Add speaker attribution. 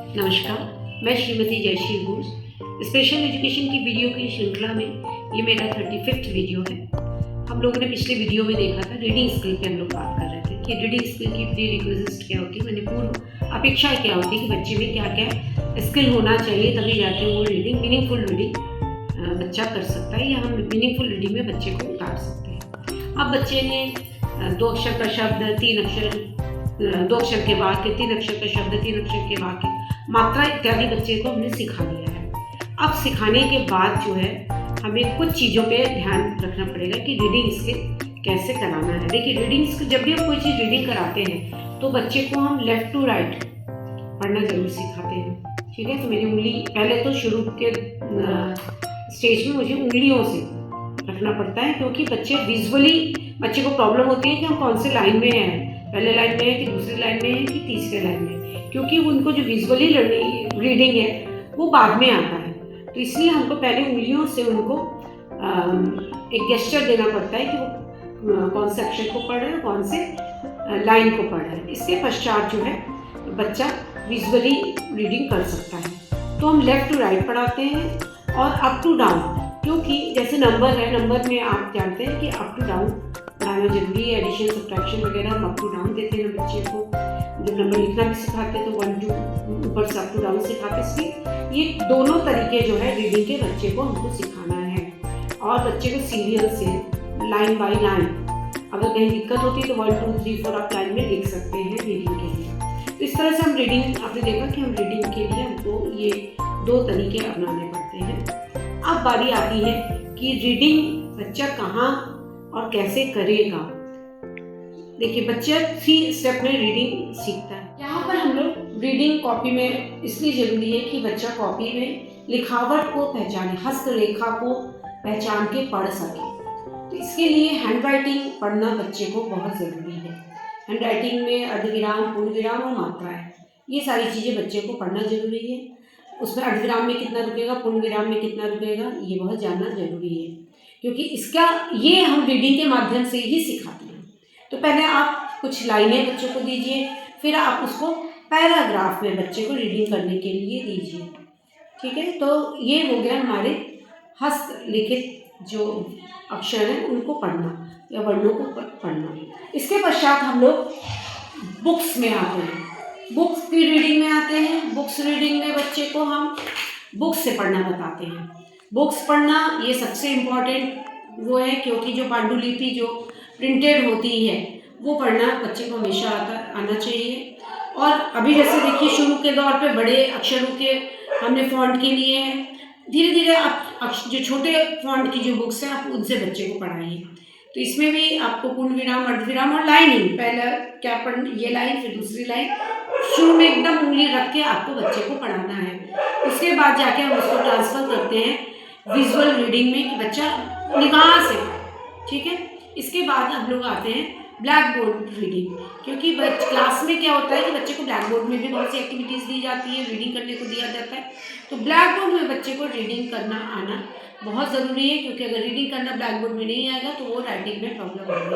Speaker 1: नमस्कार, मैं Shrimati Jayashree Ghosh. Special education की वीडियो की श्रृंखला में ये मेरा 35th वीडियो है। हम लोगों ने पिछले वीडियो में देखा था रीडिंग स्किल पे हम लोग बात कर रहे थे कि रीडिंग स्किल की प्री रिक्विजिट क्या होती है, मैंने पूर्व अपेक्षा क्या होती है कि बच्चे में क्या क्या स्किल होना चाहिए तभी जाके वो रीडिंग मीनिंगफुल रीडिंग बच्चा कर सकता है या हम मीनिंगफुल रीडिंग में बच्चे को उतार सकते हैं। अब बच्चे ने 2 अक्षर का शब्द, 3 अक्षर, 2 अक्षर के वाक्य, 3 अक्षर का शब्द, 3 अक्षर के वाक्य, मात्रा इत्यादि बच्चे को हमने सिखा दिया है। अब सिखाने के बाद जो है हमें कुछ चीज़ों पे ध्यान रखना पड़ेगा कि रीडिंग स्किल कैसे कराना है। देखिए, रीडिंग स्किल जब भी हम कोई चीज़ रीडिंग कराते हैं तो बच्चे को हम लेफ्ट टू राइट पढ़ना जरूर सिखाते हैं। ठीक है, तो मेरी उंगली पहले तो शुरू के स्टेज में मुझे उंगलियों से रखना पड़ता है, क्योंकि बच्चे को प्रॉब्लम होती है कि हम कौन से लाइन में हैं, पहले लाइन में है कि दूसरी लाइन में है कि तीसरे लाइन में, क्योंकि उनको जो विजुअली रीडिंग है वो बाद में आता है। तो इसलिए हमको पहले उंगलियों से उनको एक गेस्चर देना पड़ता है कि वो कौन से अक्षर को पढ़ रहे हैं, कौन से लाइन को पढ़ रहे हैं। इसके पश्चात जो है बच्चा विजुअली रीडिंग कर सकता है। तो हम लेफ्ट टू राइट पढ़ाते हैं और अप टू डाउन, क्योंकि जैसे नंबर है, नंबर में आप जानते हैं कि अप टू डाउन पढ़ाना जरूरी है। एडिशन, सब्ट्रैक्शन वगैरह हम अप टू डाउन देते हैं बच्चे को। जब नंबर लिखना भी सिखाते हैं तो 1 2 ऊपर से अप टू डाउन सिखाते हैं। इसलिए ये दोनों तरीके जो है रीडिंग के बच्चे को हमको सिखाना है। और बच्चे को सीरियल से लाइन बाई लाइन, अगर कहीं दिक्कत होती है तो 1 2 3 4 आप लाइन में लिख सकते हैं रीडिंग के लिए। तो इस तरह से हम रीडिंग, आपने देखा कि हम रीडिंग के लिए हमको ये 2 तरीके अपनाने पड़ते हैं। अब बारी आती है कि रीडिंग बच्चा कहाँ और कैसे करेगा। देखिए, बच्चा 3 स्टेप में रीडिंग सीखता है। यहाँ पर हम लोग रीडिंग कॉपी में इसलिए जरूरी है कि बच्चा कॉपी में लिखावट को पहचाने, हस्तरेखा को पहचान के पढ़ सके। तो इसके लिए हैंड राइटिंग पढ़ना बच्चे को बहुत ज़रूरी है। हैंड राइटिंग में अर्धविराम, पूर्णविराम और मात्राएं, ये सारी चीज़ें बच्चे को पढ़ना जरूरी है। उसमें अर्धविराम में कितना रुकेगा, पूर्णविराम में कितना रुकेगा, ये बहुत जानना जरूरी है, क्योंकि ये हम रीडिंग के माध्यम से ही सिखाते हैं। तो पहले आप कुछ लाइनें बच्चों को दीजिए, फिर आप उसको पैराग्राफ में बच्चे को रीडिंग करने के लिए दीजिए। ठीक है, तो ये हो गया हमारे हस्तलिखित जो अक्षर हैं उनको पढ़ना या वर्णों को पढ़ना। इसके पश्चात हम लोग बुक्स में आते हैं, बुक्स की रीडिंग में आते हैं। बुक्स रीडिंग में बच्चे को हम बुक्स से पढ़ना बताते हैं। बुक्स पढ़ना ये सबसे इम्पॉर्टेंट वो है, क्योंकि जो पांडुलिपि जो प्रिंटेड होती है वो पढ़ना बच्चे को हमेशा आना चाहिए। और अभी जैसे देखिए, शुरू के दौर पे बड़े अक्षरों के हमने फॉन्ट के लिए हैं। धीरे धीरे आप जो छोटे फॉन्ट की जो बुक्स हैं आप उनसे बच्चे को पढ़ाइए। तो इसमें भी आपको पूर्णविराम, अर्धविराम और लाइनिंग, पहला क्या पढ़, ये लाइन फिर दूसरी लाइन, शुरू में एकदम उंगली रख के आपको बच्चे को पढ़ाना है। इसके बाद जाके हम उसको ट्रांसफर करते हैं विजुअल रीडिंग में कि बच्चा निगाह से। ठीक है, इसके बाद हम लोग आते हैं ब्लैक बोर्ड रीडिंग, क्योंकि क्लास में क्या होता है कि बच्चे को ब्लैक बोर्ड में भी बहुत सी एक्टिविटीज़ दी जाती है, रीडिंग करने को दिया जाता है। तो ब्लैक बोर्ड में बच्चे को रीडिंग करना आना बहुत ज़रूरी है, क्योंकि अगर रीडिंग करना ब्लैक बोर्ड में नहीं आएगा तो वो राइटिंग में प्रॉब्लम होगी।